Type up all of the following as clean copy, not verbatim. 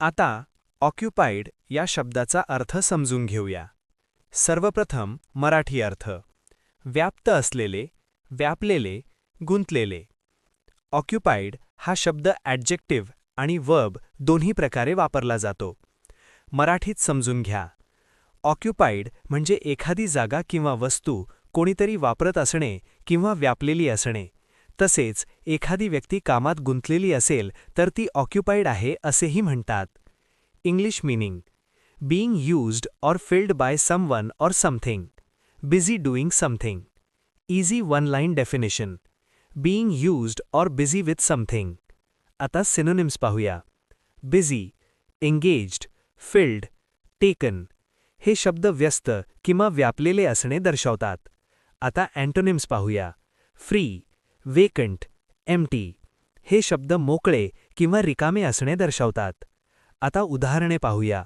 आता ऑक्युपाईड या शब्दाचा अर्थ समजून घेऊया. सर्वप्रथम मराठी अर्थ. व्याप्त असलेले, व्यापलेले, गुंतलेले. ऑक्युपाईड हा शब्द ॲडजेक्टिव्ह आणि वर्ब दोन्ही प्रकारे वापरला जातो. मराठीत समजून घ्या. ऑक्युपाईड म्हणजे एखादी जागा किंवा वस्तू कोणीतरी वापरत असणे किंवा व्यापलेली असणे. तसेच एखादी व्यक्ती कामात गुंतलेली असेल तर ती ऑक्युपाईड आहे असेही म्हणतात. English meaning: being used or filled by someone or something. Busy doing something. Easy one-line definition. Being used or busy with something. आता synonyms पाहूया. Busy, engaged, filled, taken. हे शब्द व्यस्त किंवा व्यापलेले असणे दर्शवतात. आता antonyms पाहूया. Free, vacant, empty. हे शब्द मोकळे किंवा रिकामे असणे दर्शवतात. आता उदाहरणे पाहूया.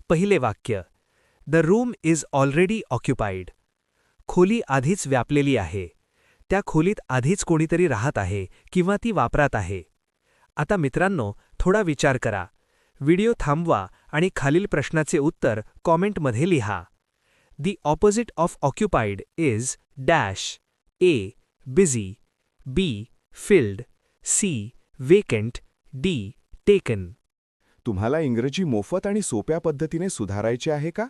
पहिले वाक्य: the room is already occupied. खोली आधीच व्यापलेली आहे. त्या खोलीत आधीच कोणीतरी राहत आहे किंवा ती वापरात आहे. आता मित्रांनो, थोडा विचार करा. व्हिडिओ थांबवा आणि खालील प्रश्नाचे उत्तर कॉमेंटमध्ये लिहा. The opposite of occupied is dash. A. Busy. B. Filled. C. Vacant. D. Taken. तुम्हाला इंग्रजी मोफत आणि सोप्या पद्धतीने सुधारायचे आहे का?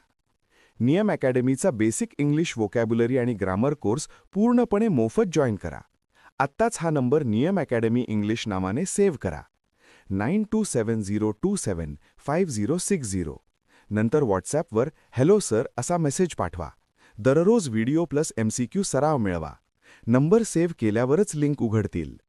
नियम अकॅडमीचा बेसिक इंग्लिश व्होकॅब्युलरी आणि ग्रामर कोर्स पूर्णपणे मोफत जॉईन करा. आत्ताच हा नंबर नियम अकॅडमी इंग्लिश नावाने सेव्ह करा. 9270275060. नंतर व्हॉट्सॲपवर हॅलो सर असा मेसेज पाठवा. दररोज व्हिडिओ प्लस MCQ सराव मिळवा. नंबर सेव्ह केल्यावरच लिंक उघडतील.